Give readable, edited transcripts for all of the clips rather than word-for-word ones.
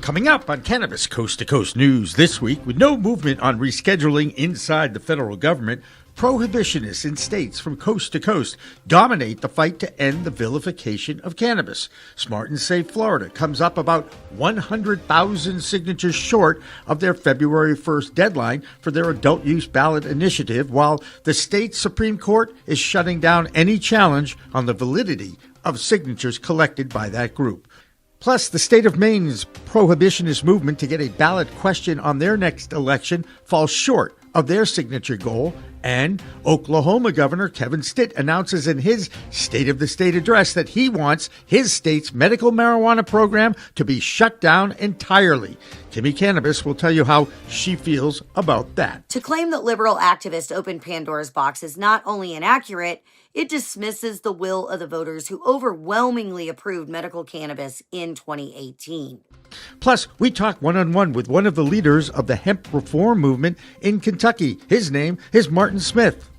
Coming up on Cannabis Coast to Coast News this week, with no movement on rescheduling inside the federal government, prohibitionists in states from coast to coast dominate the fight to end the vilification of cannabis. Smart and Safe Florida comes up about 100,000 signatures short of their February 1st deadline for their adult use ballot initiative, while the state Supreme Court is shutting down any challenge on the validity of signatures collected by that group. Plus, the state of Maine's prohibitionist movement to get a ballot question on their next election falls short of their signature goal, and Oklahoma Governor Kevin Stitt announces in his State of the State address that he wants his state's medical marijuana program to be shut down entirely. Kimmie Cannabis will tell you how she feels about that. To claim that liberal activists opened Pandora's box is not only inaccurate, it dismisses the will of the voters who overwhelmingly approved medical cannabis in 2018. Plus, we talk one-on-one with one of the leaders of the hemp reform movement in Kentucky. His name is Martin Smith.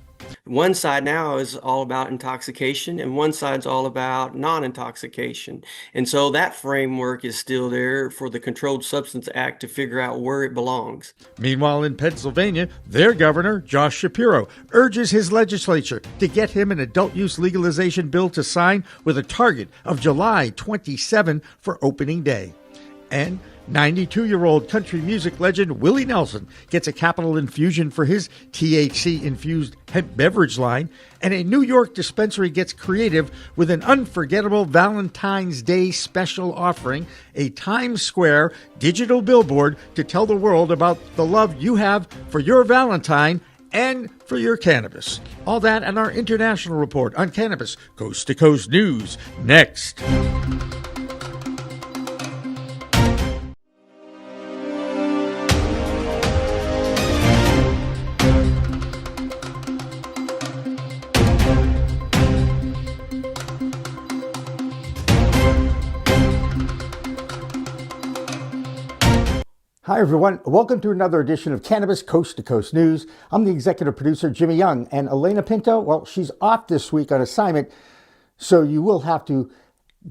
One side now is all about intoxication, and one side's all about non-intoxication. And so that framework is still there for the Controlled Substance Act to figure out where it belongs. Meanwhile, in Pennsylvania, their governor, Josh Shapiro, urges his legislature to get him an adult use legalization bill to sign with a target of July 27 for opening day. And 92-year-old country music legend Willie Nelson gets a capital infusion for his THC-infused hemp beverage line, and a New York dispensary gets creative with an unforgettable Valentine's Day special offering, a Times Square digital billboard to tell the world about the love you have for your Valentine and for your cannabis. All that and our international report on Cannabis Coast to Coast News next. Hi, everyone. Welcome to another edition of Cannabis Coast to Coast News. I'm the executive producer, Jimmy Young, and Elena Pinto, well, she's off this week on assignment, so you will have to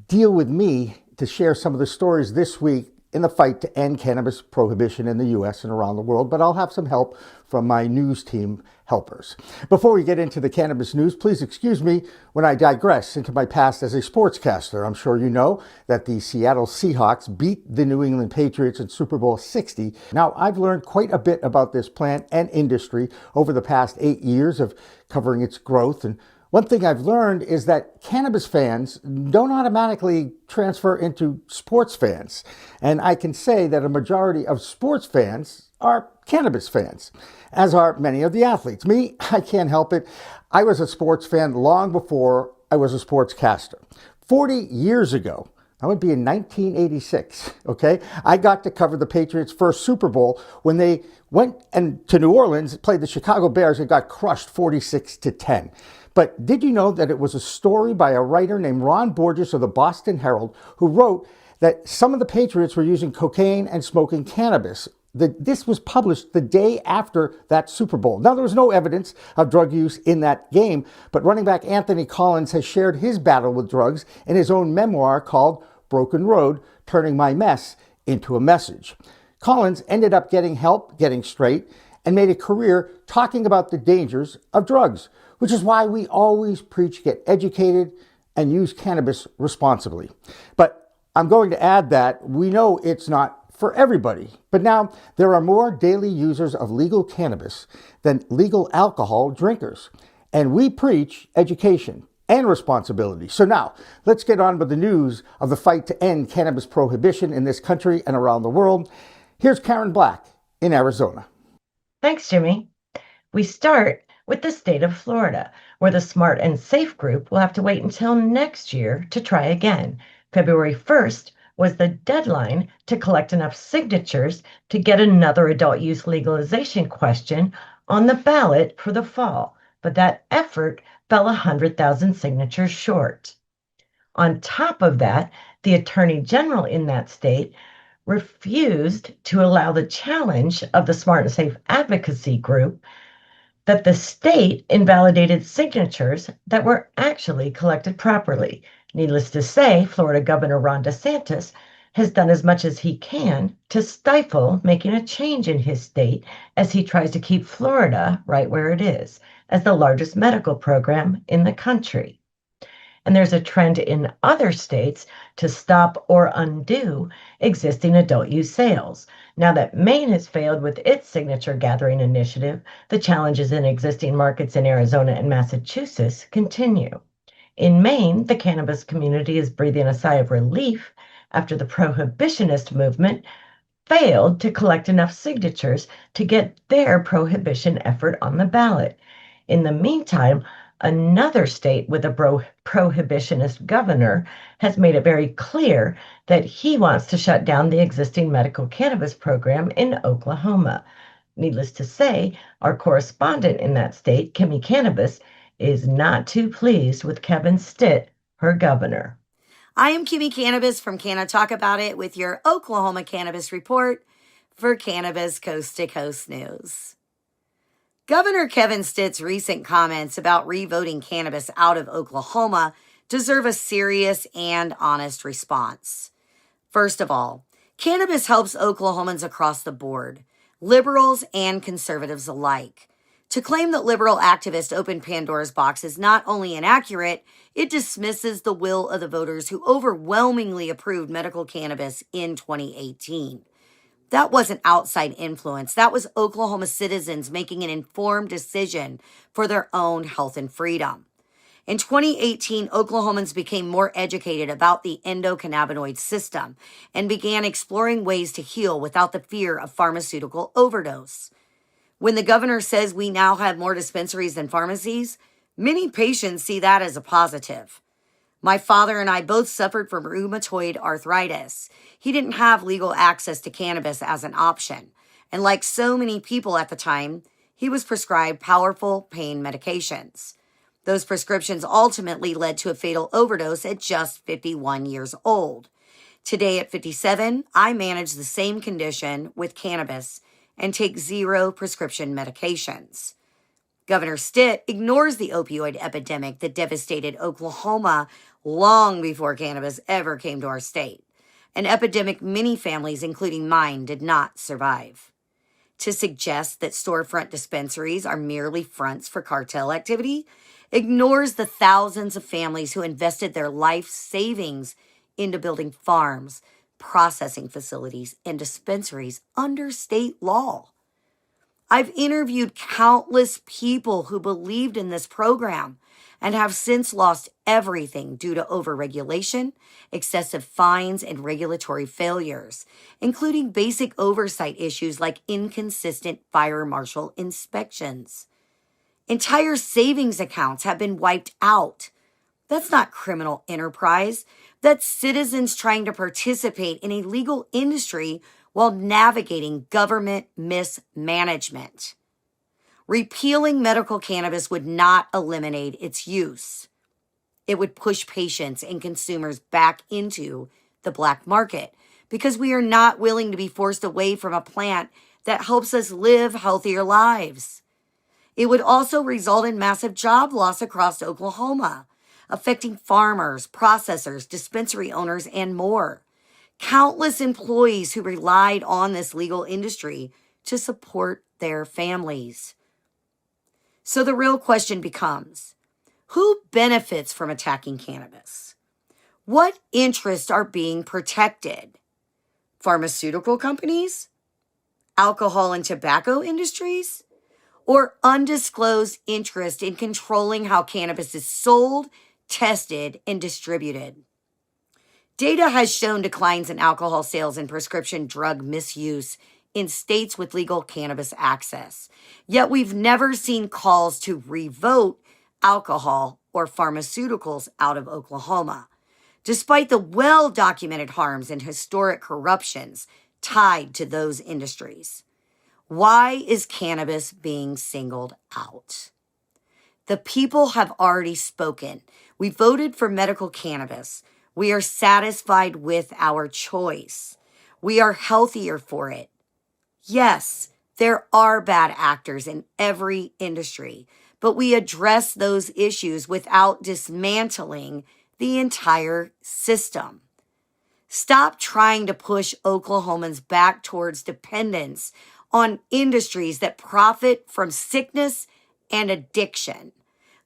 deal with me to share some of the stories this week in the fight to end cannabis prohibition in the U.S. and around the world, but I'll have some help from my news team helpers. Before we get into the cannabis news, please excuse me when I digress into my past as a sportscaster. I'm sure you know that the Seattle Seahawks beat the New England Patriots in Super Bowl 60. Now, I've learned quite a bit about this plant and industry over the past 8 years of covering its growth, and one thing I've learned is that cannabis fans don't automatically transfer into sports fans. And I can say that a majority of sports fans are cannabis fans, as are many of the athletes. Me, I can't help it. I was a sports fan long before I was a sportscaster. 40 years ago, that would be in 1986, okay? I got to cover the Patriots' first Super Bowl when they went to New Orleans, played the Chicago Bears, and got crushed 46-10. But did you know that it was a story by a writer named Ron Borges of the Boston Herald who wrote that some of the Patriots were using cocaine and smoking cannabis? This was published the day after that Super Bowl. Now, there was no evidence of drug use in that game, but running back Anthony Collins has shared his battle with drugs in his own memoir called Broken Road, Turning My Mess into a Message. Collins ended up getting help, getting straight, and made a career talking about the dangers of drugs, which is why we always preach get educated and use cannabis responsibly. But I'm going to add that we know it's not for everybody. But now there are more daily users of legal cannabis than legal alcohol drinkers. And we preach education and responsibility. So now let's get on with the news of the fight to end cannabis prohibition in this country and around the world. Here's Karen Black in Arizona. Thanks, Jimmy. We start with the state of Florida, where the Smart and Safe group will have to wait until next year to try again. February 1st was the deadline to collect enough signatures to get another adult use legalization question on the ballot for the fall, but that effort fell 100,000 signatures short. On top of that, the Attorney General in that state refused to allow the challenge of the Smart and Safe advocacy group that the state invalidated signatures that were actually collected properly. Needless to say, Florida Governor Ron DeSantis has done as much as he can to stifle making a change in his state as he tries to keep Florida right where it is, as the largest medical program in the country. And there's a trend in other states to stop or undo existing adult use sales. Now that Maine has failed with its signature gathering initiative, the challenges in existing markets in Arizona and Massachusetts continue. In Maine, the cannabis community is breathing a sigh of relief after the prohibitionist movement failed to collect enough signatures to get their prohibition effort on the ballot. In the meantime, another state with a prohibitionist governor has made it very clear that he wants to shut down the existing medical cannabis program in Oklahoma. Needless to say, our correspondent in that state, Kimmie Cannabis, is not too pleased with Kevin Stitt, her governor. I am Kimmie Cannabis from Can I Talk About It with your Oklahoma Cannabis Report for Cannabis Coast to Coast News. Governor Kevin Stitt's recent comments about revoting cannabis out of Oklahoma deserve a serious and honest response. First of all, cannabis helps Oklahomans across the board, liberals and conservatives alike. To claim that liberal activists opened Pandora's box is not only inaccurate, it dismisses the will of the voters who overwhelmingly approved medical cannabis in 2018. That wasn't outside influence. That was Oklahoma citizens making an informed decision for their own health and freedom. In 2018, Oklahomans became more educated about the endocannabinoid system and began exploring ways to heal without the fear of pharmaceutical overdose. When the governor says we now have more dispensaries than pharmacies, many patients see that as a positive. My father and I both suffered from rheumatoid arthritis. He didn't have legal access to cannabis as an option. And like so many people at the time, he was prescribed powerful pain medications. Those prescriptions ultimately led to a fatal overdose at just 51 years old. Today at 57, I manage the same condition with cannabis and take 0 prescription medications. Governor Stitt ignores the opioid epidemic that devastated Oklahoma long before cannabis ever came to our state, an epidemic many families, including mine, did not survive. To suggest that storefront dispensaries are merely fronts for cartel activity ignores the thousands of families who invested their life savings into building farms, processing facilities, and dispensaries under state law. I've interviewed countless people who believed in this program and have since lost everything due to overregulation, excessive fines, and regulatory failures, including basic oversight issues like inconsistent fire marshal inspections. Entire savings accounts have been wiped out. That's not criminal enterprise. That's citizens trying to participate in a legal industry while navigating government mismanagement. Repealing medical cannabis would not eliminate its use. It would push patients and consumers back into the black market because we are not willing to be forced away from a plant that helps us live healthier lives. It would also result in massive job loss across Oklahoma, affecting farmers, processors, dispensary owners, and more. Countless employees who relied on this legal industry to support their families. So the real question becomes, who benefits from attacking cannabis? What interests are being protected? Pharmaceutical companies? Alcohol and tobacco industries? Or undisclosed interest in controlling how cannabis is sold, tested, and distributed? Data has shown declines in alcohol sales and prescription drug misuse in states with legal cannabis access. Yet we've never seen calls to revote alcohol or pharmaceuticals out of Oklahoma, despite the well-documented harms and historic corruptions tied to those industries. Why is cannabis being singled out? The people have already spoken. We voted for medical cannabis. We are satisfied with our choice. We are healthier for it. Yes, there are bad actors in every industry, but we address those issues without dismantling the entire system. Stop trying to push Oklahomans back towards dependence on industries that profit from sickness and addiction.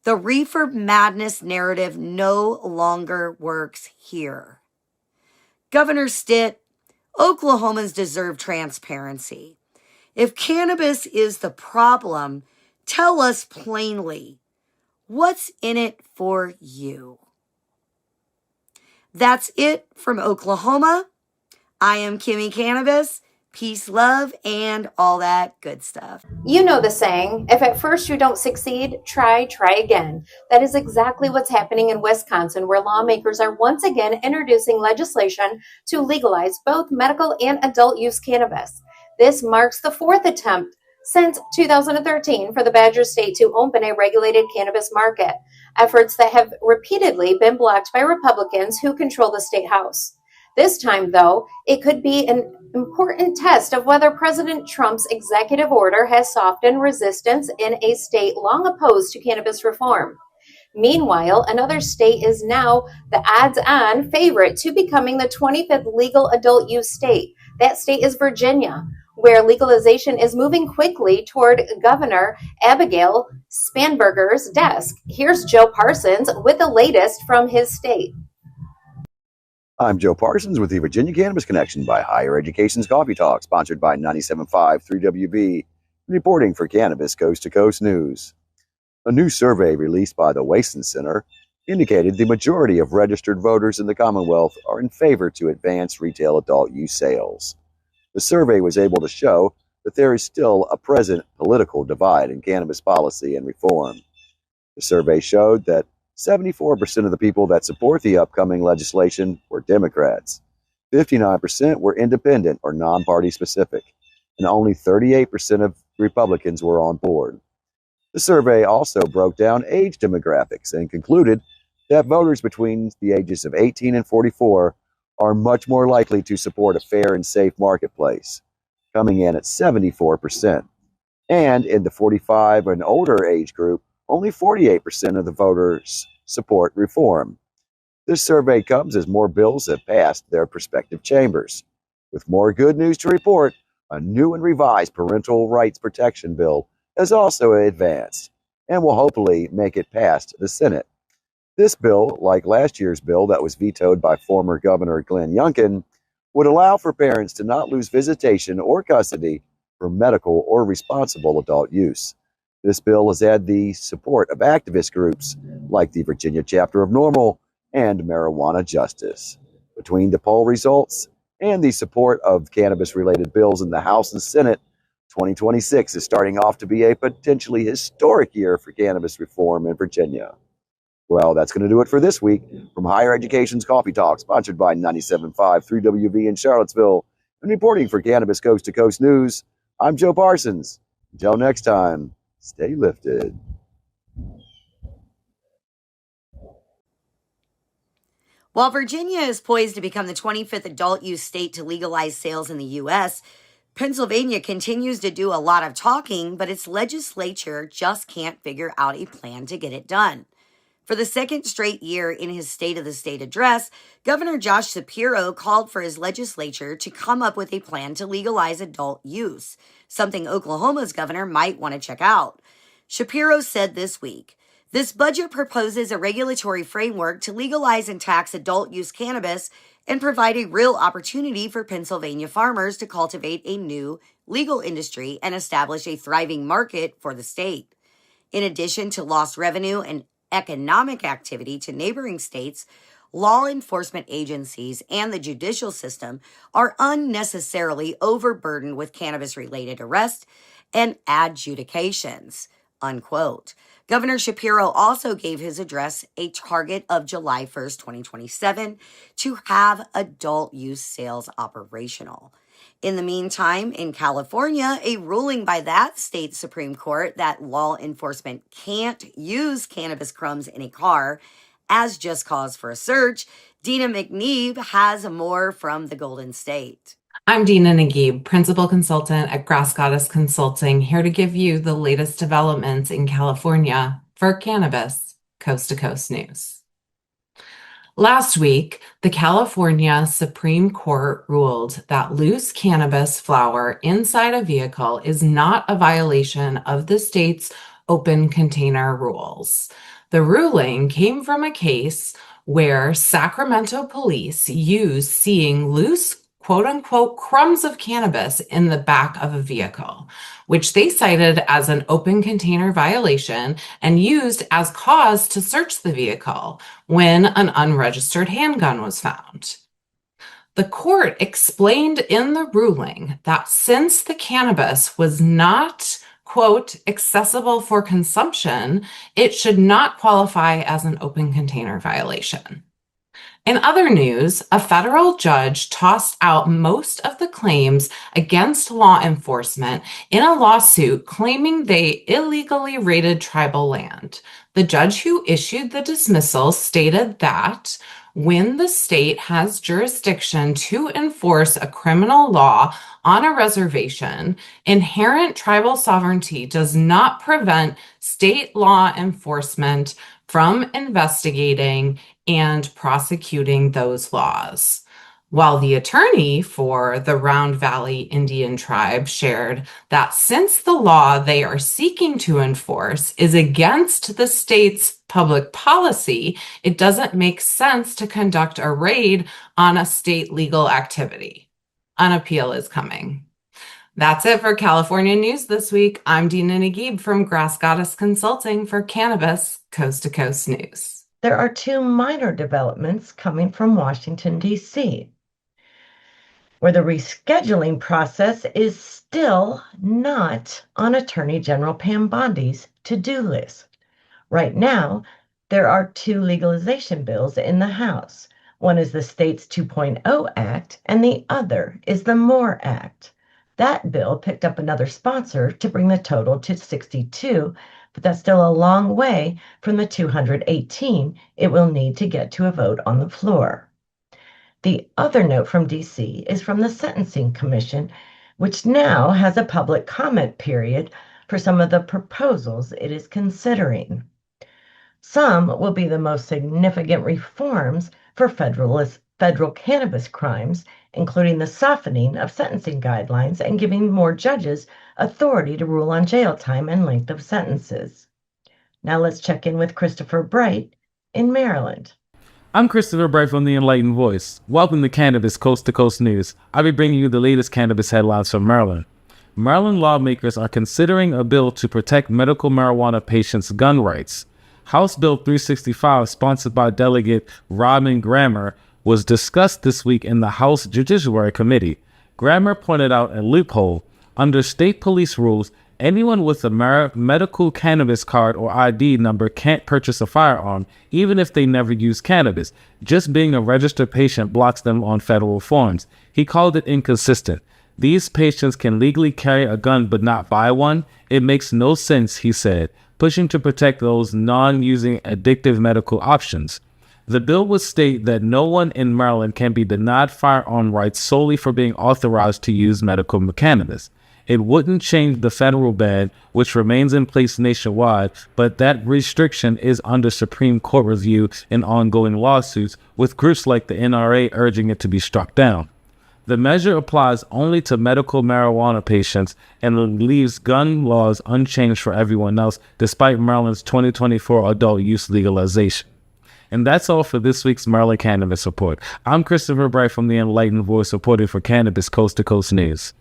The reefer madness narrative no longer works here. Governor Stitt, Oklahomans deserve transparency. If cannabis is the problem, tell us plainly, what's in it for you? That's it from Oklahoma. I am Kimmie Cannabis. Peace, love, and all that good stuff. You know the saying, if at first you don't succeed, try again. That is exactly what's happening in Wisconsin, where lawmakers are once again introducing legislation to legalize both medical and adult use cannabis. This marks the fourth attempt since 2013 for the Badger State to open a regulated cannabis market, efforts that have repeatedly been blocked by Republicans who control the state house. This time, though, it could be an important test of whether President Trump's executive order has softened resistance in a state long opposed to cannabis reform. Meanwhile, another state is now the odds-on favorite to becoming the 25th legal adult use state. That state is Virginia, where legalization is moving quickly toward Governor Abigail Spanberger's desk. Here's Joe Parsons with the latest from his state. I'm Joe Parsons with the Virginia Cannabis Connection by Higher Education's Coffee Talk, sponsored by 97.5 3WB, reporting for Cannabis Coast to Coast News. A new survey released by the Wason Center indicated the majority of registered voters in the Commonwealth are in favor to advance retail adult use sales. The survey was able to show that there is still a present political divide in cannabis policy and reform. The survey showed that 74% of the people that support the upcoming legislation were Democrats, 59% were independent or non-party specific, and only 38% of Republicans were on board. The survey also broke down age demographics and concluded that voters between the ages of 18 and 44 are much more likely to support a fair and safe marketplace, coming in at 74%. And in the 45 and older age group, only 48% of the voters support reform. This survey comes as more bills have passed their respective chambers. With more good news to report, a new and revised parental rights protection bill has also advanced and will hopefully make it past the Senate. This bill, like last year's bill that was vetoed by former Governor Glenn Youngkin, would allow for parents to not lose visitation or custody for medical or responsible adult use. This bill has had the support of activist groups like the Virginia chapter of NORML and Marijuana Justice. Between the poll results and the support of cannabis-related bills in the House and Senate, 2026 is starting off to be a potentially historic year for cannabis reform in Virginia. Well, that's going to do it for this week. From Higher Education's Coffee Talk, sponsored by 97.5 3WB in Charlottesville, and reporting for Cannabis Coast to Coast News, I'm Joe Parsons. Until next time, stay lifted. While Virginia is poised to become the 25th adult use state to legalize sales in the U.S., Pennsylvania continues to do a lot of talking, but its legislature just can't figure out a plan to get it done. For the second straight year in his State of the State address, Governor Josh Shapiro called for his legislature to come up with a plan to legalize adult use, something Oklahoma's governor might want to check out. Shapiro said this week, "This budget proposes a regulatory framework to legalize and tax adult use cannabis and provide a real opportunity for Pennsylvania farmers to cultivate a new legal industry and establish a thriving market for the state. In addition to lost revenue and economic activity to neighboring states, law enforcement agencies and the judicial system are unnecessarily overburdened with cannabis-related arrests and adjudications," unquote. Governor Shapiro also gave his address a target of July 1st, 2027 to have adult use sales operational. In the meantime, in California, a ruling by that state Supreme Court that law enforcement can't use cannabis crumbs in a car as just cause for a search. Dina Nagib has more from the Golden State. I'm Dina Nagib, Principal Consultant at Grass Goddess Consulting, here to give you the latest developments in California for Cannabis Coast to Coast News. Last week, the California Supreme Court ruled that loose cannabis flower inside a vehicle is not a violation of the state's open container rules. The ruling came from a case where Sacramento police used seeing loose quote unquote crumbs of cannabis in the back of a vehicle, which they cited as an open container violation and used as cause to search the vehicle when an unregistered handgun was found. The court explained in the ruling that since the cannabis was not quote, accessible for consumption, it should not qualify as an open container violation. In other news, a federal judge tossed out most of the claims against law enforcement in a lawsuit claiming they illegally raided tribal land. The judge who issued the dismissal stated that when the state has jurisdiction to enforce a criminal law on a reservation, inherent tribal sovereignty does not prevent state law enforcement from investigating and prosecuting those laws. While the attorney for the Round Valley Indian tribe shared that since the law they are seeking to enforce is against the state's public policy, it doesn't make sense to conduct a raid on a state legal activity. An appeal is coming. That's it for California news this week. I'm Dina Nagib from Grass Goddess Consulting for Cannabis Coast to Coast News. There are two minor developments coming from Washington, D.C., where the rescheduling process is still not on Attorney General Pam Bondi's to-do list. Right now, there are two legalization bills in the House. One is the States 2.0 Act, and the other is the MORE Act. That bill picked up another sponsor to bring the total to 62, but that's still a long way from the 218 it will need to get to a vote on the floor. The other note from D.C. is from the Sentencing Commission, which now has a public comment period for some of the proposals it is considering. Some will be the most significant reforms for federal cannabis crimes, including the softening of sentencing guidelines and giving more judges authority to rule on jail time and length of sentences. Now let's check in with Christopher Bright in Maryland. I'm Christopher Bright from The Enlightened Voice. Welcome to Cannabis Coast to Coast News. I'll be bringing you the latest cannabis headlines from Maryland. Maryland lawmakers are considering a bill to protect medical marijuana patients' gun rights. House Bill 365, sponsored by Delegate Robin Grammer, was discussed this week in the House Judiciary Committee. Grammer pointed out a loophole. Under state police rules, anyone with a medical cannabis card or ID number can't purchase a firearm, even if they never use cannabis. Just being a registered patient blocks them on federal forms. He called it inconsistent. These patients can legally carry a gun but not buy one? It makes no sense, he said, pushing to protect those non-using addictive medical options. The bill would state that no one in Maryland can be denied firearm rights solely for being authorized to use medical cannabis. It wouldn't change the federal ban, which remains in place nationwide, but that restriction is under Supreme Court review in ongoing lawsuits, with groups like the NRA urging it to be struck down. The measure applies only to medical marijuana patients and leaves gun laws unchanged for everyone else, despite Maryland's 2024 adult use legalization. And that's all for this week's Maryland Cannabis Report. I'm Christopher Bright from The Enlightened Voice, reporting for Cannabis Coast to Coast News.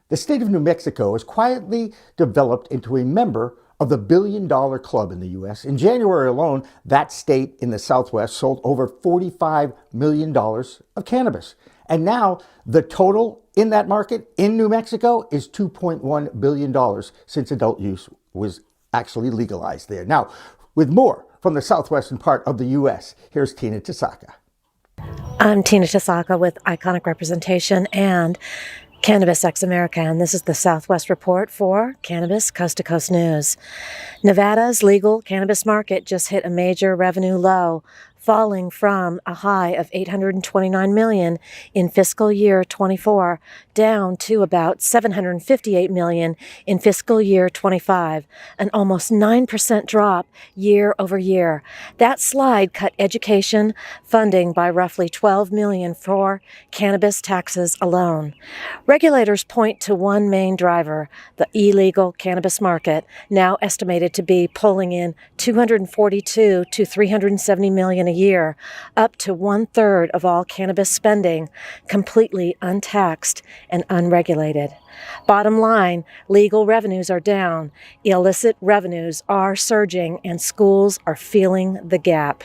The state of New Mexico has quietly developed into a member of the $1 billion club in the U.S. In January alone, that state in the Southwest sold over $45 million of cannabis. And now the total in that market in New Mexico is $2.1 billion since adult use was actually legalized there. Now, with more from the southwestern part of the U.S., here's Tina Tasaka. I'm Tina Tasaka with Iconic Representation and Cannabis Ex America, and this is the Southwest Report for Cannabis Coast to Coast News. Nevada's legal cannabis market just hit a major revenue low falling from a high of $829 million in fiscal year 24 down to about $758 million in fiscal year 25, an almost 9% drop year over year. That slide cut education funding by roughly $12 million for cannabis taxes alone. Regulators point to one main driver, the illegal cannabis market, now estimated to be pulling in $242 to $370 million a year, up to 1/3 of all cannabis spending, completely untaxed and unregulated. Bottom line, legal revenues are down, illicit revenues are surging, and schools are feeling the gap.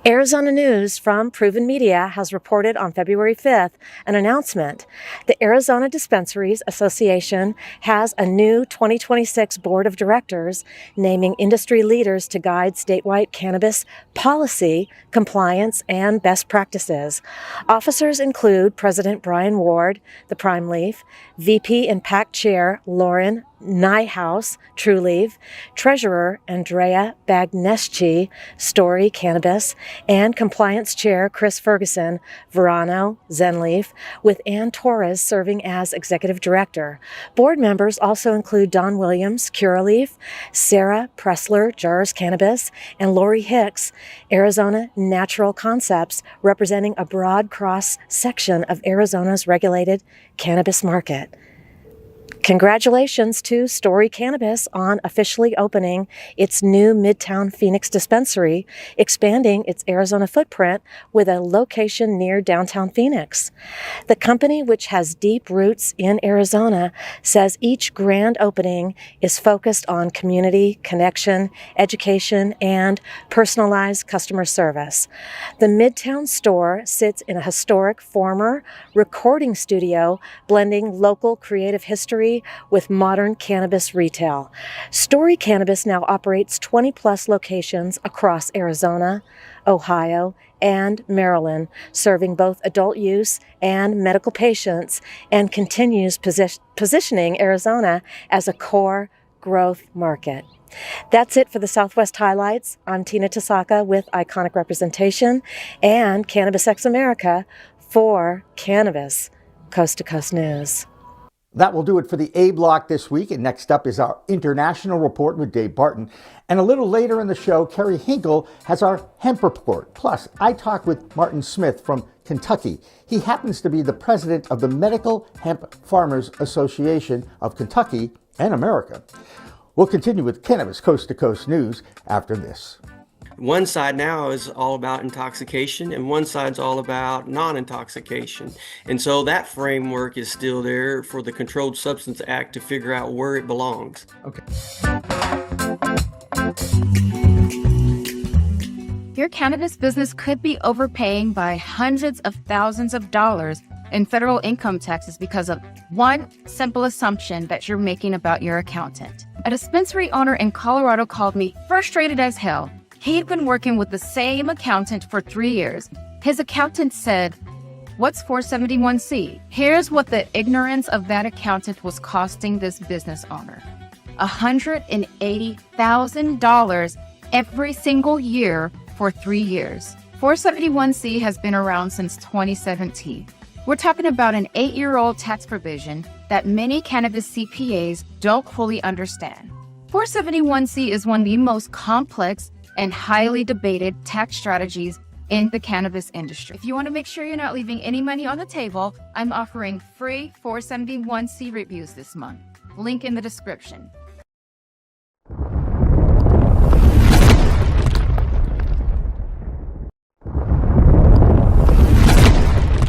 Arizona News from Proven Media has reported on February 5th an announcement. The Arizona Dispensaries Association has a new 2026 board of directors naming industry leaders to guide statewide cannabis policy, compliance, and best practices. Officers include President Brian Ward, the Prime Leaf, VP and PAC Chair Lauren Nyhouse, Trulieve, Treasurer Andrea Bagneschi, Story Cannabis, and Compliance Chair Chris Ferguson, Verano, Zenleaf, with Ann Torres serving as Executive Director. Board members also include Don Williams, Curaleaf, Sarah Pressler, Jars Cannabis, and Lori Hicks, Arizona Natural Concepts, representing a broad cross-section of Arizona's regulated cannabis market. Congratulations to Story Cannabis on officially opening its new Midtown Phoenix dispensary, expanding its Arizona footprint with a location near downtown Phoenix. The company, which has deep roots in Arizona, says each grand opening is focused on community connection, education, and personalized customer service. The Midtown store sits in a historic former recording studio, blending local creative history with modern cannabis retail. Story Cannabis now operates 20-plus locations across Arizona, Ohio, and Maryland, serving both adult use and medical patients, and continues positioning Arizona as a core growth market. That's it for the Southwest Highlights. I'm Dina Tasaka with Iconic Representation and Cannabis X America for Cannabis Coast to Coast News. That will do it for the A block this week. And next up is our international report with Dave Barton. And a little later in the show, Kerry Hinkle has our hemp report. Plus, I talk with Martin Smith from Kentucky. He happens to be the president of the Medical Hemp Farmers Association of Kentucky and America. We'll continue with Cannabis Coast to Coast News after this. One side now is all about intoxication, and one side's all about non-intoxication. And so that framework is still there for the Controlled Substance Act to figure out where it belongs. Okay. Your cannabis business could be overpaying by hundreds of thousands of dollars in federal income taxes because of one simple assumption that you're making about your accountant. A dispensary owner in Colorado called me frustrated as hell. He'd been working with the same accountant for 3 years. His accountant said, "What's 471C?" Here's what the ignorance of that accountant was costing this business owner: $180,000 every single year for 3 years. 471C has been around since 2017. We're talking about an 8-year-old tax provision that many cannabis CPAs don't fully understand. 471C is one of the most complex and highly debated tax strategies in the cannabis industry. If you want to make sure you're not leaving any money on the table, I'm offering free 471C reviews this month. Link in the description.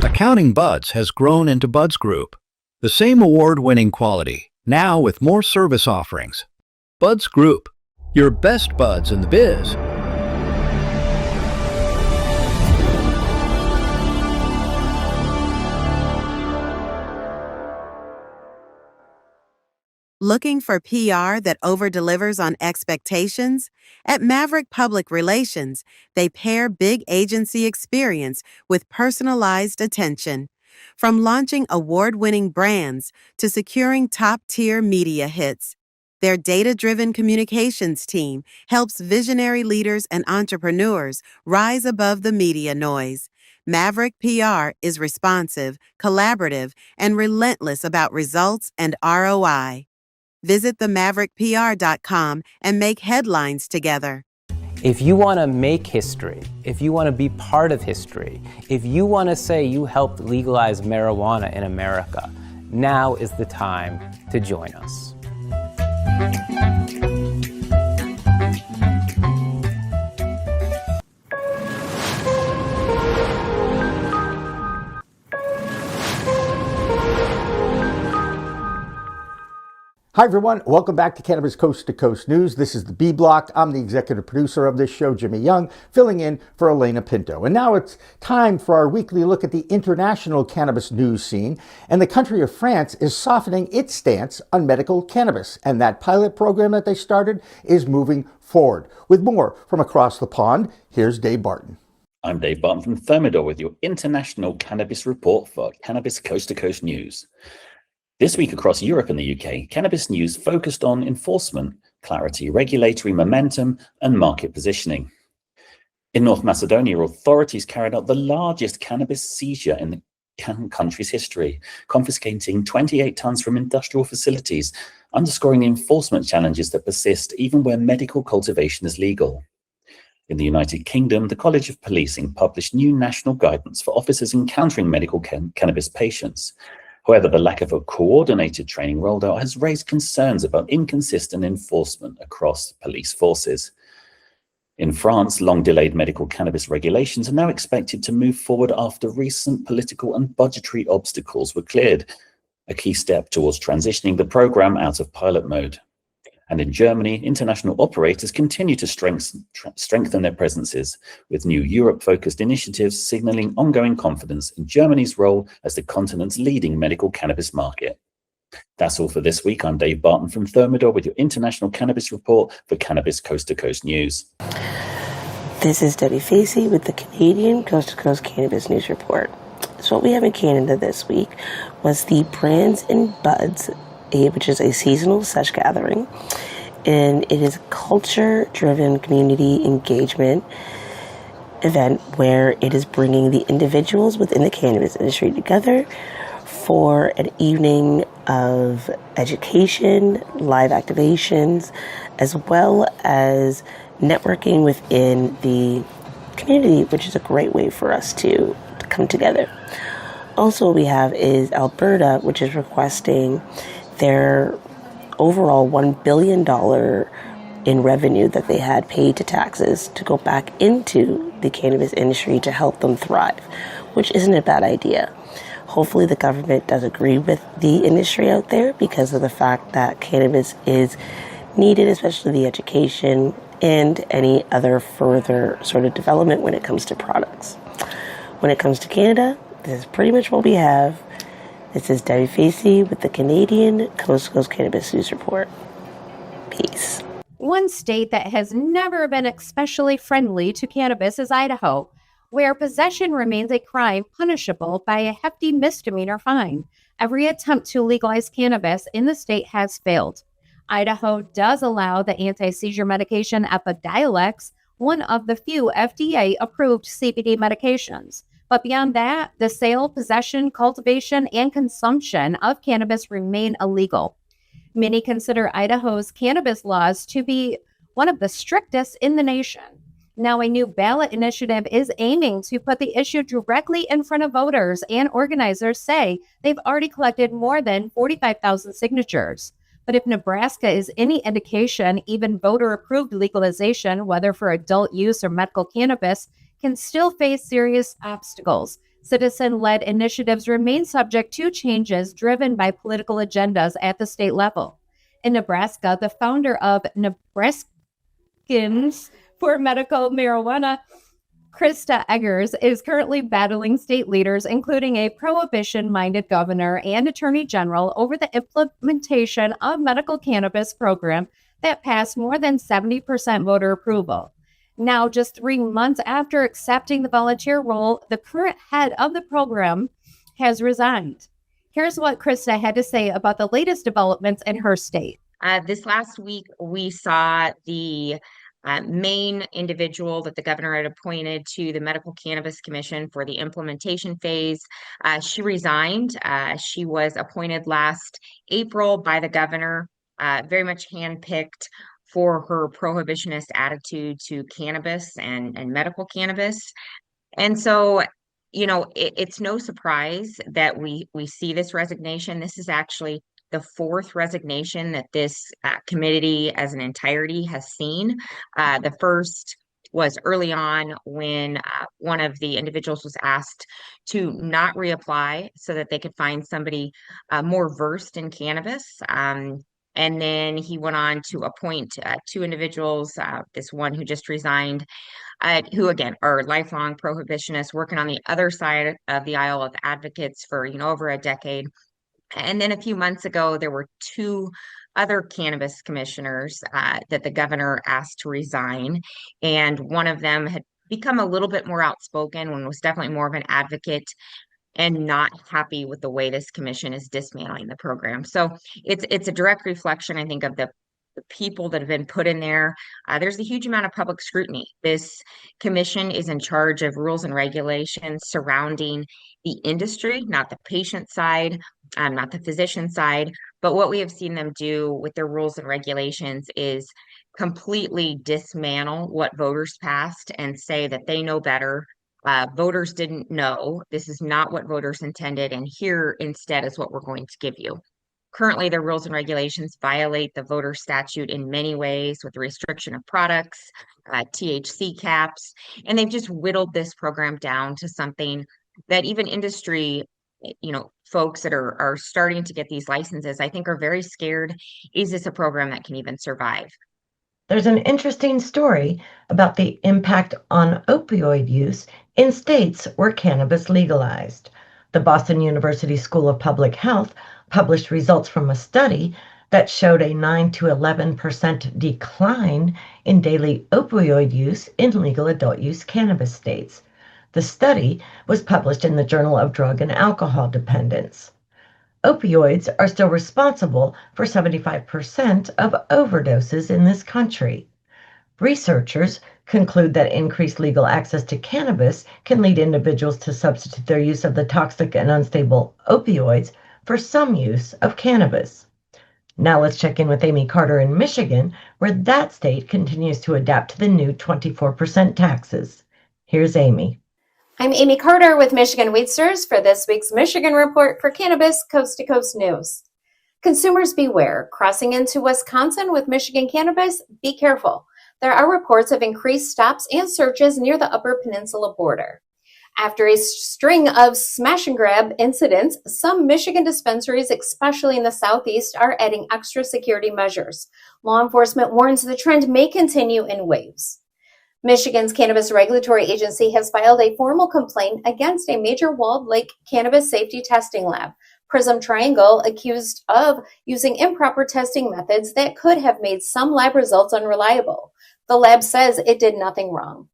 Accounting Buds has grown into Buds Group, the same award-winning quality, now with more service offerings. Buds Group, your best buds in the biz. Looking for PR that over-delivers on expectations? At Maverick Public Relations, they pair big agency experience with personalized attention. From launching award-winning brands to securing top-tier media hits, Their data-driven communications team helps visionary leaders and entrepreneurs rise above the media noise. Maverick PR is responsive, collaborative, and relentless about results and ROI. Visit themaverickpr.com and make headlines together. If you want to make history, if you want to be part of history, if you want to say you helped legalize marijuana in America, now is the time to join us. Hi, everyone. Welcome back to Cannabis Coast to Coast News. This is the B Block. I'm the executive producer of this show, Jimmy Young, filling in for Elena Pinto. And now it's time for our weekly look at the international cannabis news scene. And the country of France is softening its stance on medical cannabis. And that pilot program that they started is moving forward. With more from across the pond, here's Dave Barton. I'm Dave Barton from Thermidor with your international cannabis report for Cannabis Coast to Coast News. This week across Europe and the UK, cannabis news focused on enforcement, clarity, regulatory momentum, and market positioning. In North Macedonia, authorities carried out the largest cannabis seizure in the country's history, confiscating 28 tons from industrial facilities, underscoring the enforcement challenges that persist even where medical cultivation is legal. In the United Kingdom, the College of Policing published new national guidance for officers encountering medical cannabis patients. However, the lack of a coordinated training rolled out has raised concerns about inconsistent enforcement across police forces. In France, long-delayed medical cannabis regulations are now expected to move forward after recent political and budgetary obstacles were cleared, a key step towards transitioning the program out of pilot mode. And in Germany, international operators continue to strengthen their presences, with new Europe-focused initiatives signaling ongoing confidence in Germany's role as the continent's leading medical cannabis market. That's all for this week. I'm Dave Barton from Thermidor with your international cannabis report for Cannabis Coast to Coast News. This is Debbie Facey with the Canadian Coast to Coast Cannabis News Report. So what we have in Canada this week was the Brands and Buds, which is a seasonal sesh gathering, and it is a culture-driven community engagement event where it is bringing the individuals within the cannabis industry together for an evening of education, live activations, as well as networking within the community, which is a great way for us to come together. Also, what we have is Alberta, which is requesting their overall $1 billion in revenue that they had paid to taxes to go back into the cannabis industry to help them thrive, which isn't a bad idea. Hopefully the government does agree with the industry out there because of the fact that cannabis is needed, especially the education and any other further sort of development when it comes to products. When it comes to Canada, this is pretty much what we have. This is Debbie Facey with the Canadian Coast to Coast Cannabis News Report. Peace. One state that has never been especially friendly to cannabis is Idaho, where possession remains a crime punishable by a hefty misdemeanor fine. Every attempt to legalize cannabis in the state has failed. Idaho does allow the anti-seizure medication Epidiolex, one of the few FDA-approved CBD medications. But beyond that, the sale, possession, cultivation, and consumption of cannabis remain illegal. Many consider Idaho's cannabis laws to be one of the strictest in the nation. Now, a new ballot initiative is aiming to put the issue directly in front of voters, and organizers say they've already collected more than 45,000 signatures. But if Nebraska is any indication, even voter-approved legalization, whether for adult use or medical cannabis, can still face serious obstacles. Citizen-led initiatives remain subject to changes driven by political agendas at the state level. In Nebraska, the founder of Nebraskans for Medical Marijuana, Crista Eggers, is currently battling state leaders, including a prohibition-minded governor and attorney general, over the implementation of medical cannabis program that passed more than 70% voter approval. Now, just 3 months after accepting the volunteer role, the current head of the program has resigned. Here's what Crista had to say about the latest developments in her state. This last week, we saw the Maine individual that the governor had appointed to the Medical Cannabis Commission for the implementation phase. She resigned. She was appointed last April by the governor, very much handpicked for her prohibitionist attitude to cannabis and medical cannabis. And so, it's no surprise that we see this resignation. This is actually the fourth resignation that this committee as an entirety has seen. The first was early on when one of the individuals was asked to not reapply so that they could find somebody more versed in cannabis. And then he went on to appoint two individuals, this one who just resigned, who again are lifelong prohibitionists working on the other side of the aisle of advocates for over a decade. And then a few months ago, there were two other cannabis commissioners that the governor asked to resign. And one of them had become a little bit more outspoken and was definitely more of an advocate and not happy with the way this commission is dismantling the program. So it's a direct reflection, I think, of the people that have been put in there. There's a huge amount of public scrutiny. This commission is in charge of rules and regulations surrounding the industry, not the patient side, not the physician side. But what we have seen them do with their rules and regulations is completely dismantle what voters passed and say that they know better. Voters didn't know. This is not what voters intended. And here instead is what we're going to give you. Currently, the rules and regulations violate the voter statute in many ways with the restriction of products, THC caps, and they've just whittled this program down to something that even industry, folks that are starting to get these licenses, I think are very scared. Is this a program that can even survive? There's an interesting story about the impact on opioid use in states where cannabis legalized. The Boston University School of Public Health published results from a study that showed a 9 to 11% decline in daily opioid use in legal adult use cannabis states. The study was published in the Journal of Drug and Alcohol Dependence. Opioids are still responsible for 75% of overdoses in this country. Researchers conclude that increased legal access to cannabis can lead individuals to substitute their use of the toxic and unstable opioids for some use of cannabis. Now let's check in with Amie Carter in Michigan, where that state continues to adapt to the new 24% taxes. Here's Amie. I'm Amie Carter with Michigan Weedsters for this week's Michigan Report for Cannabis Coast to Coast News. Consumers beware. Crossing into Wisconsin with Michigan Cannabis, be careful. There are reports of increased stops and searches near the Upper Peninsula border. After a string of smash and grab incidents, some Michigan dispensaries, especially in the southeast, are adding extra security measures. Law enforcement warns the trend may continue in waves. Michigan's Cannabis Regulatory Agency has filed a formal complaint against a major Walled Lake cannabis safety testing lab, Prism Triangle, accused of using improper testing methods that could have made some lab results unreliable. The lab says it did nothing wrong.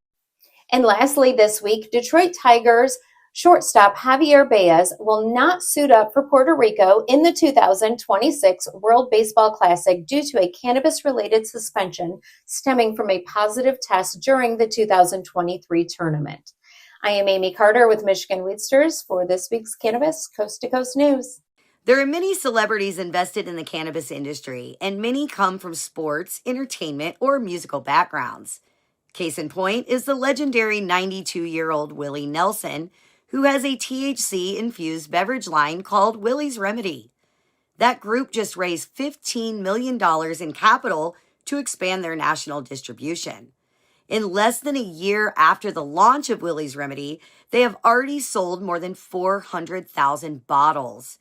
And lastly, this week, Detroit Tigers shortstop Javier Baez will not suit up for Puerto Rico in the 2026 World Baseball Classic due to a cannabis-related suspension stemming from a positive test during the 2023 tournament. I am Amie Carter with Michigan Weedsters for this week's Cannabis Coast to Coast News. There are many celebrities invested in the cannabis industry, and many come from sports, entertainment, or musical backgrounds. Case in point is the legendary 92-year-old Willie Nelson, who has a THC-infused beverage line called Willie's Remedy. That group just raised $15 million in capital to expand their national distribution. In less than a year after the launch of Willie's Remedy, they have already sold more than 400,000 bottles.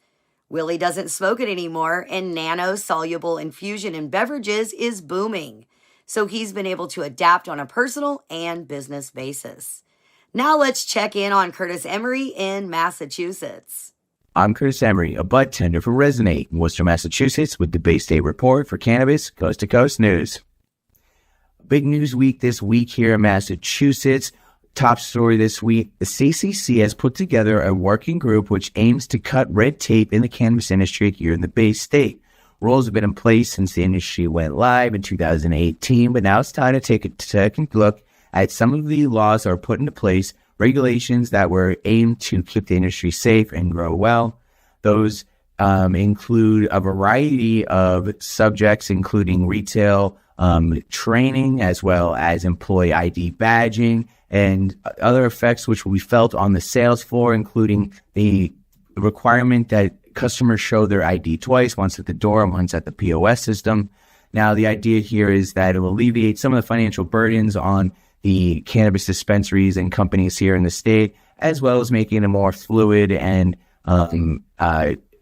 Willie doesn't smoke it anymore, and nano-soluble infusion in beverages is booming. So he's been able to adapt on a personal and business basis. Now let's check in on Curtis Emery in Massachusetts. I'm Curtis Emery, a bud tender for Resonate in Worcester, Massachusetts, with the Bay State Report for Cannabis Coast to Coast News. Big news week this week here in Massachusetts. Top story this week, the CCC has put together a working group which aims to cut red tape in the cannabis industry here in the Bay State. Rules have been in place since the industry went live in 2018, but now it's time to take a second look at some of the laws that are put into place, regulations that were aimed to keep the industry safe and grow well. Those include a variety of subjects, including retail training, as well as employee ID badging, and other effects which will be felt on the sales floor, including the requirement that customers show their ID twice, once at the door and once at the POS system. Now, the idea here is that it will alleviate some of the financial burdens on the cannabis dispensaries and companies here in the state, as well as making it a more fluid and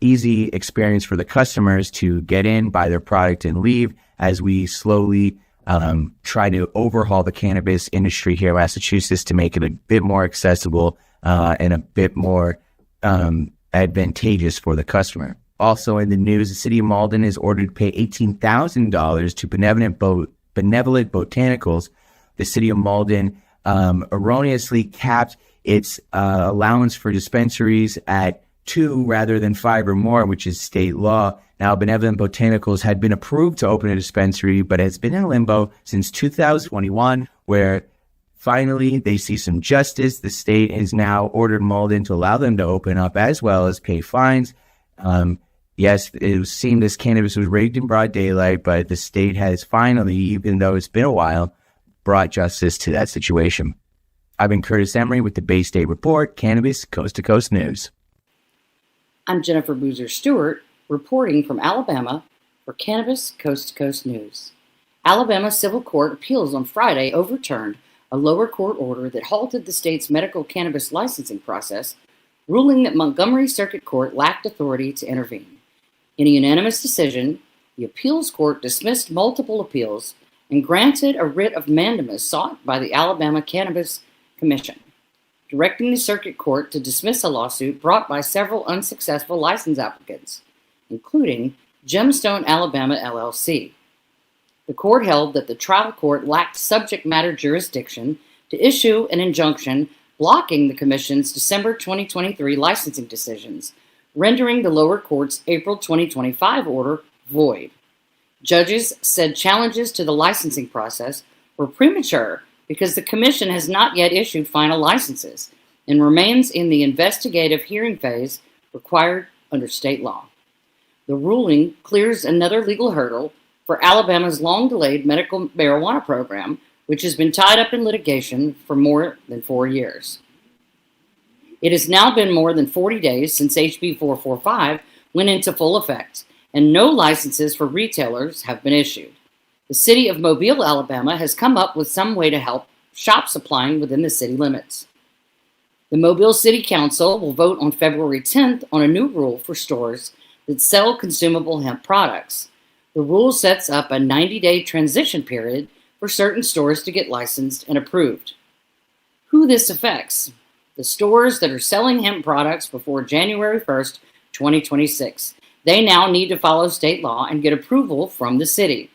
easy experience for the customers to get in, buy their product, and leave, as we slowly try to overhaul the cannabis industry here in Massachusetts to make it a bit more accessible and a bit more advantageous for the customer. Also in the news, the city of Malden is ordered to pay $18,000 to Benevolent Botanicals. The city of Malden erroneously capped its allowance for dispensaries at 2 rather than 5 or more, which is state law. Now, Benevolent Botanicals had been approved to open a dispensary, but has been in limbo since 2021, where finally they see some justice. The state has now ordered Malden to allow them to open up, as well as pay fines. Yes, it seemed this cannabis was rigged in broad daylight, but the state has finally, even though it's been a while, brought justice to that situation. I've been Curtis Emery with the Bay State Report, Cannabis Coast to Coast News. I'm Jennifer Boozer Stewart, reporting from Alabama for Cannabis Coast to Coast News. Alabama Civil Court appeals on Friday overturned a lower court order that halted the state's medical cannabis licensing process, ruling that Montgomery Circuit Court lacked authority to intervene. In a unanimous decision, the appeals court dismissed multiple appeals and granted a writ of mandamus sought by the Alabama Cannabis Commission, directing the circuit court to dismiss a lawsuit brought by several unsuccessful license applicants, including Gemstone Alabama LLC. The court held that the trial court lacked subject matter jurisdiction to issue an injunction blocking the commission's December 2023 licensing decisions, rendering the lower court's April 2025 order void. Judges said challenges to the licensing process were premature because the commission has not yet issued final licenses and remains in the investigative hearing phase required under state law. The ruling clears another legal hurdle for Alabama's long-delayed medical marijuana program, which has been tied up in litigation for more than 4 years. It has now been more than 40 days since HB 445 went into full effect, and no licenses for retailers have been issued. The city of Mobile, Alabama has come up with some way to help shops supplying within the city limits. The Mobile City Council will vote on February 10th on a new rule for stores that sell consumable hemp products. The rule sets up a 90-day transition period for certain stores to get licensed and approved. Who this affects? The stores that are selling hemp products before January 1st, 2026. They now need to follow state law and get approval from the city.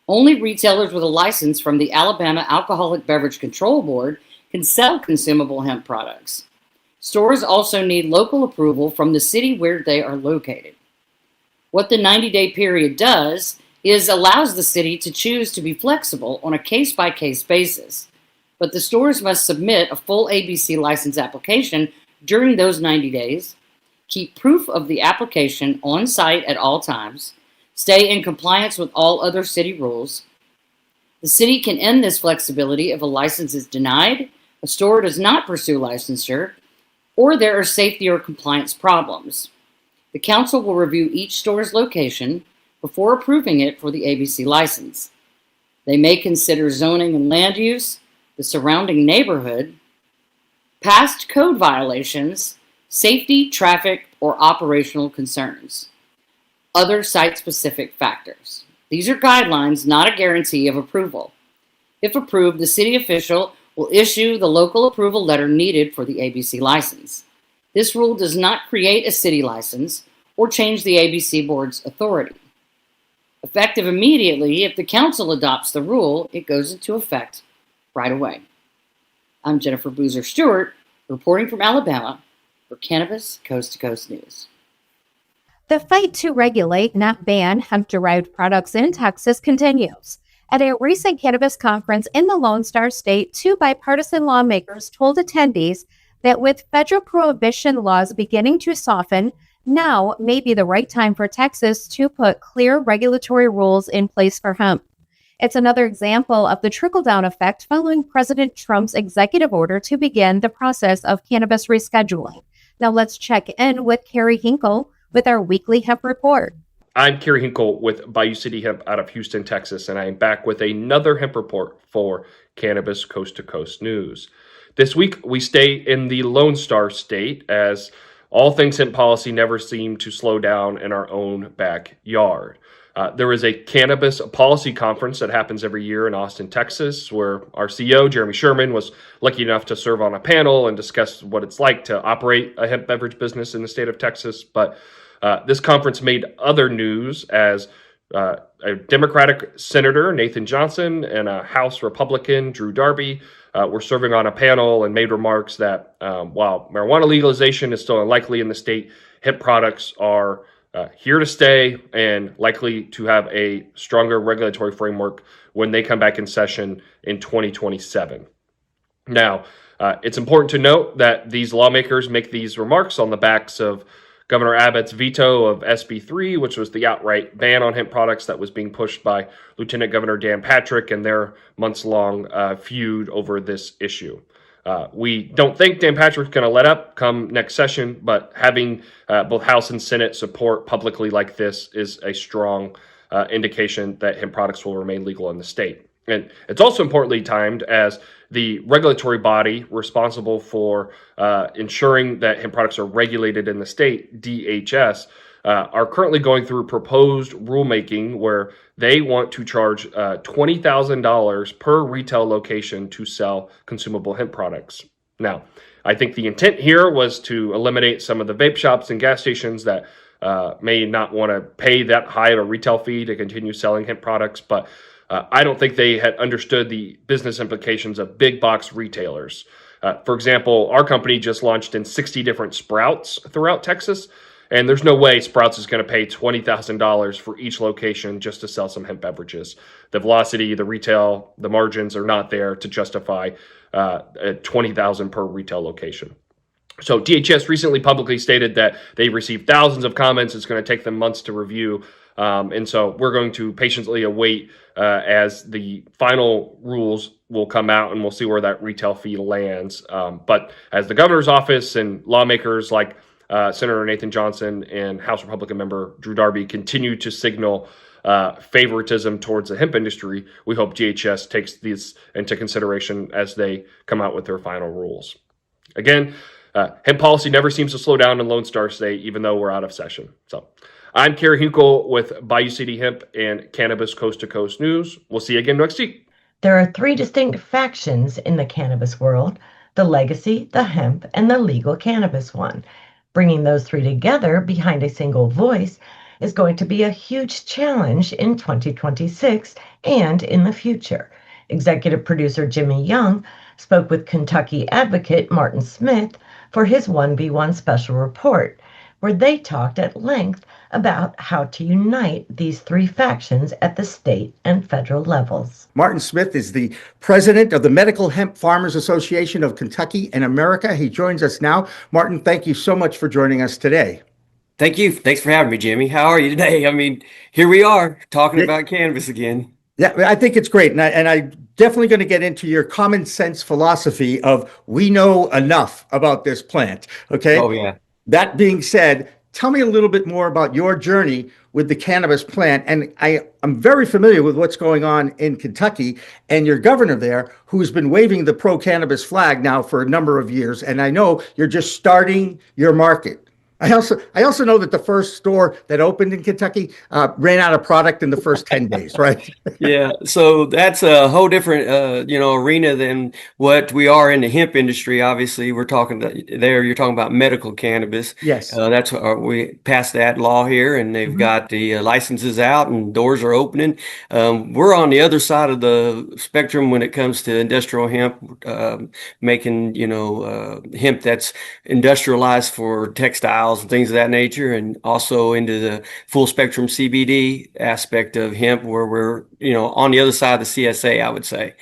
Only retailers with a license from the Alabama Alcoholic Beverage Control Board can sell consumable hemp products. Stores also need local approval from the city where they are located. What the 90-day period does is allows the city to choose to be flexible on a case-by-case basis, but the stores must submit a full ABC license application during those 90 days, keep proof of the application on site at all times, stay in compliance with all other city rules. The city can end this flexibility if a license is denied, a store does not pursue licensure, or there are safety or compliance problems. The council will review each store's location before approving it for the ABC license. They may consider zoning and land use, the surrounding neighborhood, past code violations, safety, traffic, or operational concerns. Other site-specific factors. These are guidelines, not a guarantee of approval. If approved, the city official will issue the local approval letter needed for the ABC license. This rule does not create a city license or change the ABC board's authority. Effective immediately, if the council adopts the rule, it goes into effect right away. I'm Jennifer Boozer Stewart, reporting from Alabama for Cannabis Coast to Coast News. The fight to regulate, not ban, hemp-derived products in Texas continues. At a recent cannabis conference in the Lone Star State, two bipartisan lawmakers told attendees that with federal prohibition laws beginning to soften, now may be the right time for Texas to put clear regulatory rules in place for hemp. It's another example of the trickle-down effect following President Trump's executive order to begin the process of cannabis rescheduling. Now let's check in with Kerry Hinkle with our weekly hemp report. I'm Kerry Hinkle with Bayou City Hemp out of Houston, Texas, and I am back with another hemp report for Cannabis Coast to Coast News. This week, we stay in the Lone Star State as all things hemp policy never seem to slow down in our own backyard. There is a cannabis policy conference that happens every year in Austin, Texas, where our CEO, Jeremy Sherman, was lucky enough to serve on a panel and discuss what it's like to operate a hemp beverage business in the state of Texas. But this conference made other news as a Democratic Senator, Nathan Johnson, and a House Republican, Drew Darby, were serving on a panel and made remarks that while marijuana legalization is still unlikely in the state, hemp products are here to stay and likely to have a stronger regulatory framework when they come back in session in 2027. Now, it's important to note that these lawmakers make these remarks on the backs of Governor Abbott's veto of SB 3, which was the outright ban on hemp products that was being pushed by Lieutenant Governor Dan Patrick and their months-long feud over this issue. We don't think Dan Patrick's going to let up come next session, but having both House and Senate support publicly like this is a strong indication that hemp products will remain legal in the state. And it's also importantly timed as the regulatory body responsible for ensuring that hemp products are regulated in the state, DHS, are currently going through proposed rulemaking where they want to charge $20,000 per retail location to sell consumable hemp products. Now, I think the intent here was to eliminate some of the vape shops and gas stations that may not want to pay that high of a retail fee to continue selling hemp products, but I don't think they had understood the business implications of big box retailers. For example, our company just launched in 60 different Sprouts throughout Texas, and there's no way Sprouts is going to pay $20,000 for each location just to sell some hemp beverages. The velocity, the retail, the margins are not there to justify $20,000 per retail location. So DHS recently publicly stated that they received thousands of comments. It's going to take them months to review. And so we're going to patiently await as the final rules will come out, and we'll see where that retail fee lands. But as the governor's office and lawmakers like Senator Nathan Johnson and House Republican member Drew Darby continue to signal favoritism towards the hemp industry, we hope DHS takes these into consideration as they come out with their final rules. Again, hemp policy never seems to slow down in Lone Star State, even though we're out of session. So I'm Kerry Hinkle with Bayou City Hemp and Cannabis Coast to Coast News. We'll see you again next week. There are three distinct factions in the cannabis world: the legacy, the hemp, and the legal cannabis one. Bringing those three together behind a single voice is going to be a huge challenge in 2026 and in the future. Executive producer Jimmy Young spoke with Kentucky advocate Martin Smith for his 1v1 special report, where they talked at length about how to unite these three factions at the state and federal levels. Martin Smith is the president of the Medical Hemp Farmers Association of Kentucky and America. He joins us now. Martin, thank you so much for joining us today. Thank you. Thanks for having me, Jimmy. How are you today? I mean, here we are talking about cannabis again. Yeah, I think it's great. And I'm definitely going to get into your common sense philosophy of we know enough about this plant. Okay. Oh, yeah. That being said, tell me a little bit more about your journey with the cannabis plant. And I'm very familiar with what's going on in Kentucky and your governor there, who's been waving the pro-cannabis flag now for a number of years. And I know you're just starting your market. I also know that the first store that opened in Kentucky ran out of product in the first 10 days, right? Yeah, so that's a whole different, arena than what we are in the hemp industry. Obviously, we're talking there. You're talking about medical cannabis. Yes, that's we passed that law here, and they've got the licenses out, and doors are opening. We're on the other side of the spectrum when it comes to industrial hemp, making hemp that's industrialized for textiles trials and things of that nature, and also into the full spectrum CBD aspect of hemp, where we're, on the other side of the CSA, I would say.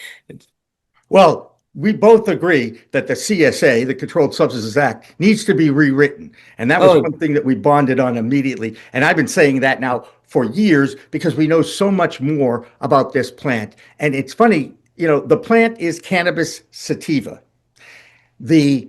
Well, we both agree that the CSA, the Controlled Substances Act, needs to be rewritten. And that was one thing that we bonded on immediately. And I've been saying that now for years because we know so much more about this plant. And it's funny, the plant is cannabis sativa. The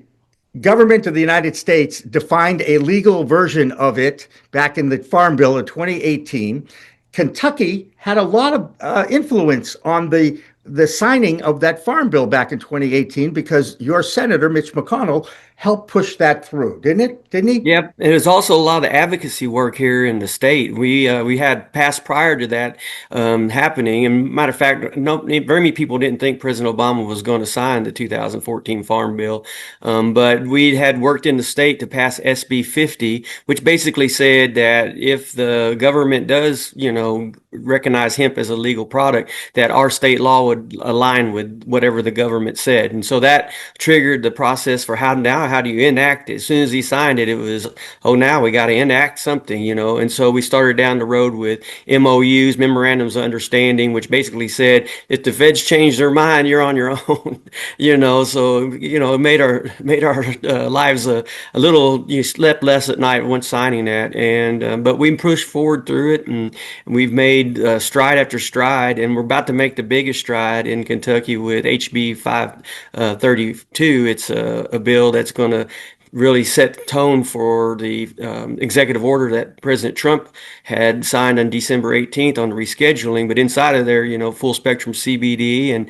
government of the United States defined a legal version of it back in the Farm Bill of 2018. Kentucky had a lot of influence on the signing of that Farm Bill back in 2018 because your Senator, Mitch McConnell, helped push that through, didn't he? Yep. And there's also a lot of advocacy work here in the state. We had passed prior to that happening. And matter of fact, very many people didn't think President Obama was going to sign the 2014 Farm Bill. But we had worked in the state to pass SB 50, which basically said that if the government does, recognize hemp as a legal product, that our state law would align with whatever the government said. And so that triggered the process for how do you enact it? As soon as he signed it, it was, now we got to enact something, And so we started down the road with MOUs, memorandums of understanding, which basically said, if the feds change their mind, you're on your own, So, it made our lives a little, you slept less at night once signing that. And, but we pushed forward through it, and we've made stride after stride, and we're about to make the biggest stride in Kentucky with HB 532. It's a bill that's going to really set the tone for the executive order that President Trump had signed on December 18th on the rescheduling. But inside of there, full spectrum CBD, and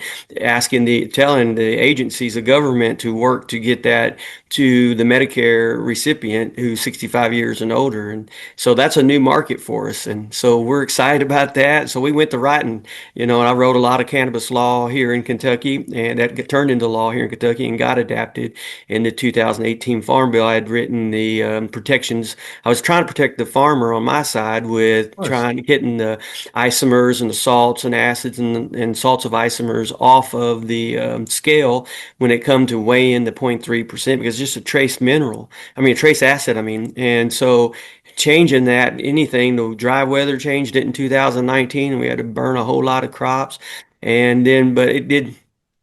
telling the agencies of government to work to get that to the Medicare recipient who's 65 years and older. And so that's a new market for us. And so we're excited about that. So we went to writing, and I wrote a lot of cannabis law here in Kentucky, and that turned into law here in Kentucky and got adapted in the 2018 Farm Bill. I had written the protections. I was trying to protect the farmer on my side with getting the isomers and the salts and acids and salts of isomers off of the scale when it come to weigh in the 0.3%, because it's just a trace acid. And so changing that, the dry weather changed it in 2019, and we had to burn a whole lot of crops. And then, but it did,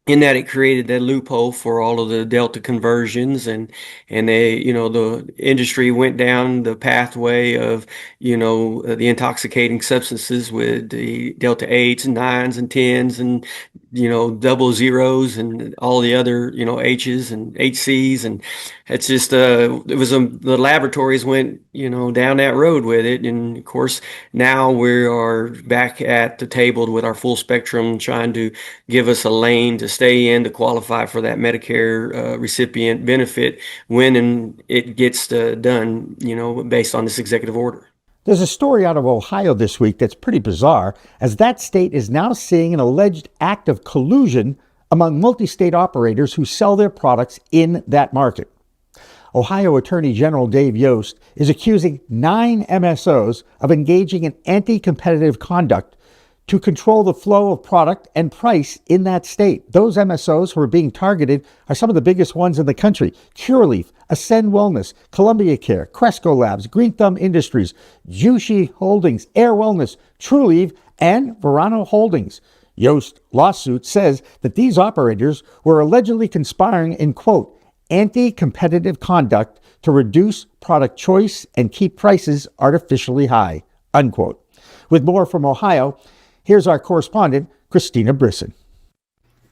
in that it created that loophole for all of the Delta conversions, and they, the industry went down the pathway of, the intoxicating substances with the Delta 8s and 9s and 10s and, double zeros and all the other, H's and HCs. And it's just, the laboratories went, down that road with it. And of course, now we are back at the table with our full spectrum, trying to give us a lane to stay in to qualify for that Medicare recipient benefit when it gets done, based on this executive order. There's a story out of Ohio this week that's pretty bizarre, as that state is now seeing an alleged act of collusion among multi-state operators who sell their products in that market. Ohio Attorney General Dave Yost is accusing 9 MSOs of engaging in anti-competitive conduct to control the flow of product and price in that state. Those MSOs who are being targeted are some of the biggest ones in the country: Curaleaf, Ascend Wellness, Columbia Care, Cresco Labs, Green Thumb Industries, Jushi Holdings, Air Wellness, Trulieve, and Verano Holdings. Yost lawsuit says that these operators were allegedly conspiring in, quote, anti-competitive conduct to reduce product choice and keep prices artificially high, unquote. With more from Ohio, here's our correspondent, Christina Brisson.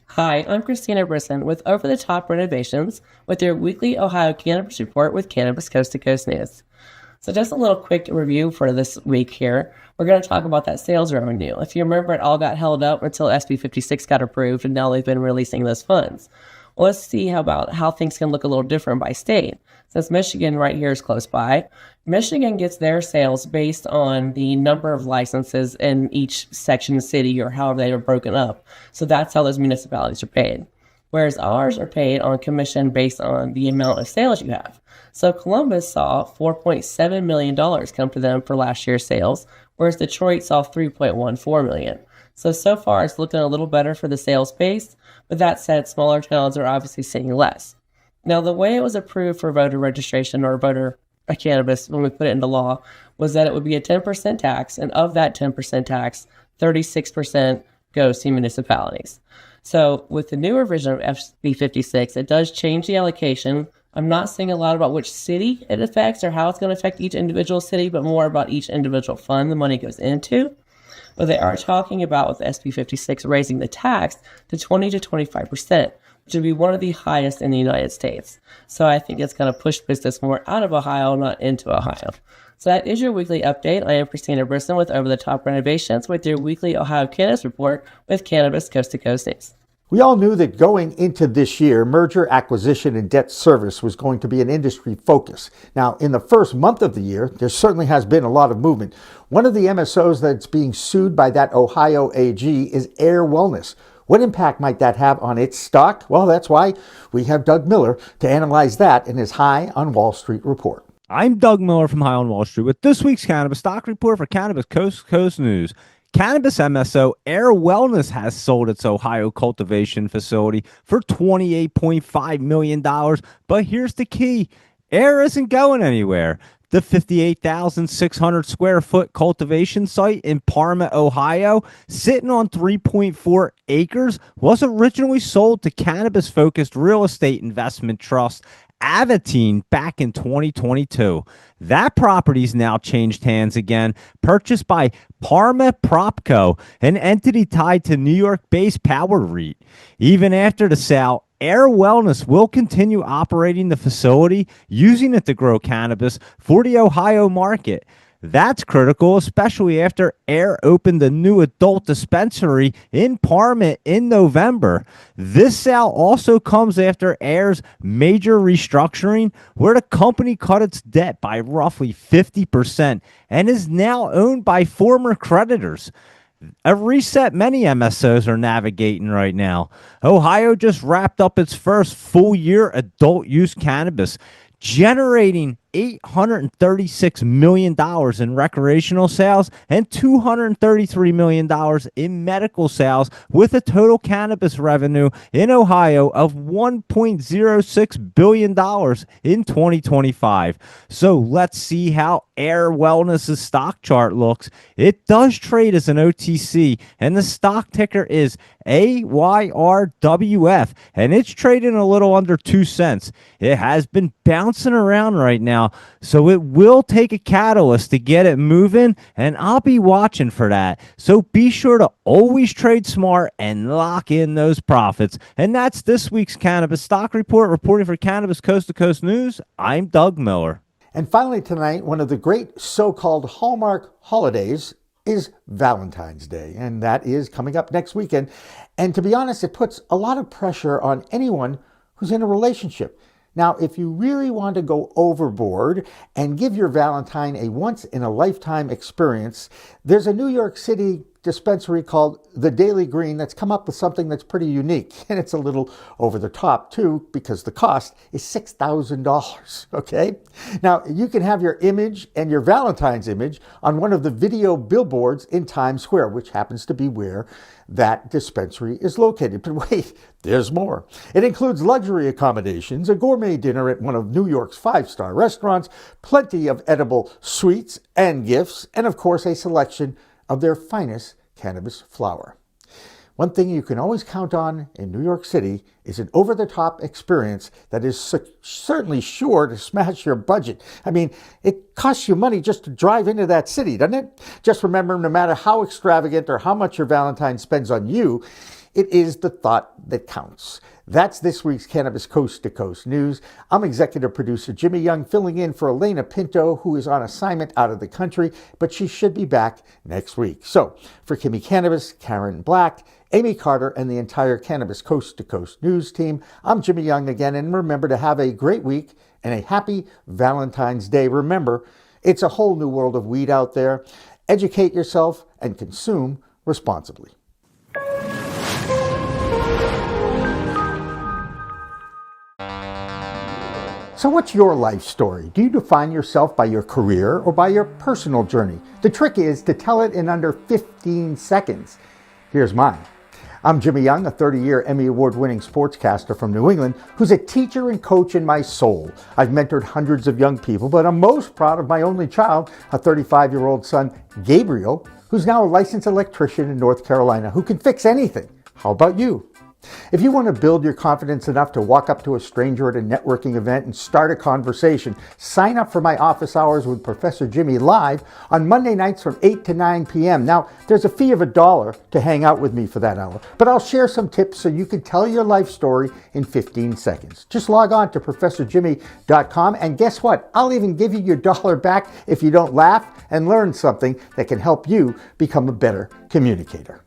Hi, I'm Christina Brisson with Over the Top Renovations with your weekly Ohio Cannabis Report with Cannabis Coast to Coast News. So just a little quick review for this week here. We're going to talk about that sales revenue. If you remember, it all got held up until SB 56 got approved, and now they've been releasing those funds. Well, let's see how things can look a little different by state. Since Michigan right here is close by, Michigan gets their sales based on the number of licenses in each section city, or however they are broken up. So that's how those municipalities are paid. Whereas ours are paid on commission based on the amount of sales you have. So Columbus saw $4.7 million come to them for last year's sales, whereas Detroit saw $3.14 million. So far it's looking a little better for the sales base, but that said, smaller towns are obviously seeing less. Now, the way it was approved for voter registration or voter cannabis when we put it into law was that it would be a 10% tax, and of that 10% tax, 36% goes to municipalities. So with the newer version of SB 56, it does change the allocation. I'm not saying a lot about which city it affects or how it's going to affect each individual city, but more about each individual fund the money goes into. But they are talking about with SB 56 raising the tax to 20 to 25%, which would be one of the highest in the United States. So I think it's going to push business more out of Ohio, not into Ohio. So that is your weekly update. I am Christina Brisson with Over the Top Renovations with your weekly Ohio Cannabis Report with Cannabis Coast to Coast News. We all knew that going into this year, merger, acquisition, and debt service was going to be an industry focus. Now, in the first month of the year, there certainly has been a lot of movement. One of the MSOs that's being sued by that Ohio AG is Ayr Wellness. What impact might that have on its stock? Well, that's why we have Doug Miller to analyze that in his High on Wall Street report. I'm Doug Miller from High on Wall Street with this week's Cannabis Stock Report for Cannabis Coast to Coast News. Cannabis MSO Ayr Wellness has sold its Ohio cultivation facility for $28.5 million. But here's the key. Ayr isn't going anywhere. The 58,600 square foot cultivation site in Parma, Ohio, sitting on 3.4 acres, was originally sold to cannabis-focused real estate investment trust Valentine back in 2022. That property's now changed hands again, purchased by Parma Propco, an entity tied to New York-based Power REIT. Even after the sale, Ayr Wellness will continue operating the facility, using it to grow cannabis for the Ohio market. That's critical, especially after Ayr opened a new adult dispensary in Parma in November. This sale also comes after Ayr's major restructuring, where the company cut its debt by roughly 50% and is now owned by former creditors. A reset many MSOs are navigating right now. Ohio just wrapped up its first full year adult use cannabis, generating $836 million in recreational sales and $233 million in medical sales, with a total cannabis revenue in Ohio of $1.06 billion in 2025. So let's see how Ayr Wellness's stock chart looks. It does trade as an OTC, and the stock ticker is AYRWF, and it's trading a little under 2 cents. It has been bouncing around right now, so it will take a catalyst to get it moving, and I'll be watching for that. So be sure to always trade smart and lock in those profits. And that's this week's Cannabis Stock Report. Reporting for Cannabis Coast to Coast News, I'm Doug Miller. And finally tonight, one of the great so-called Hallmark holidays is Valentine's Day, and that is coming up next weekend. And to be honest, it puts a lot of pressure on anyone who's in a relationship. Now, if you really want to go overboard and give your Valentine a once-in-a-lifetime experience, there's a New York City dispensary called The Daily Green that's come up with something that's pretty unique. And it's a little over the top, too, because the cost is $6,000, okay? Now, you can have your image and your Valentine's image on one of the video billboards in Times Square, which happens to be where that dispensary is located. But wait, there's more. It includes luxury accommodations, a gourmet dinner at one of New York's 5-star restaurants, plenty of edible sweets and gifts, and of course a selection of their finest cannabis flower. One thing you can always count on in New York City is an over-the-top experience that is certainly sure to smash your budget. I mean, it costs you money just to drive into that city, doesn't it? Just remember, no matter how extravagant or how much your Valentine spends on you, it is the thought that counts. That's this week's Cannabis Coast to Coast News. I'm executive producer Jimmy Young, filling in for Elena Pinto, who is on assignment out of the country, but she should be back next week. So, for Kimmie Cannabis, Karen Black, Amie Carter, and the entire Cannabis Coast to Coast News team, I'm Jimmy Young again, and remember to have a great week and a happy Valentine's Day. Remember, it's a whole new world of weed out there. Educate yourself and consume responsibly. So what's your life story? Do you define yourself by your career or by your personal journey? The trick is to tell it in under 15 seconds. Here's mine. I'm Jimmy Young, a 30-year Emmy Award-winning sportscaster from New England who's a teacher and coach in my soul. I've mentored hundreds of young people, but I'm most proud of my only child, a 35-year-old son, Gabriel, who's now a licensed electrician in North Carolina who can fix anything. How about you? If you want to build your confidence enough to walk up to a stranger at a networking event and start a conversation, sign up for my office hours with Professor Jimmy live on Monday nights from 8 to 9 p.m. Now, there's a fee of $1 to hang out with me for that hour, but I'll share some tips so you can tell your life story in 15 seconds. Just log on to ProfessorJimmy.com, and guess what? I'll even give you your $1 back if you don't laugh and learn something that can help you become a better communicator.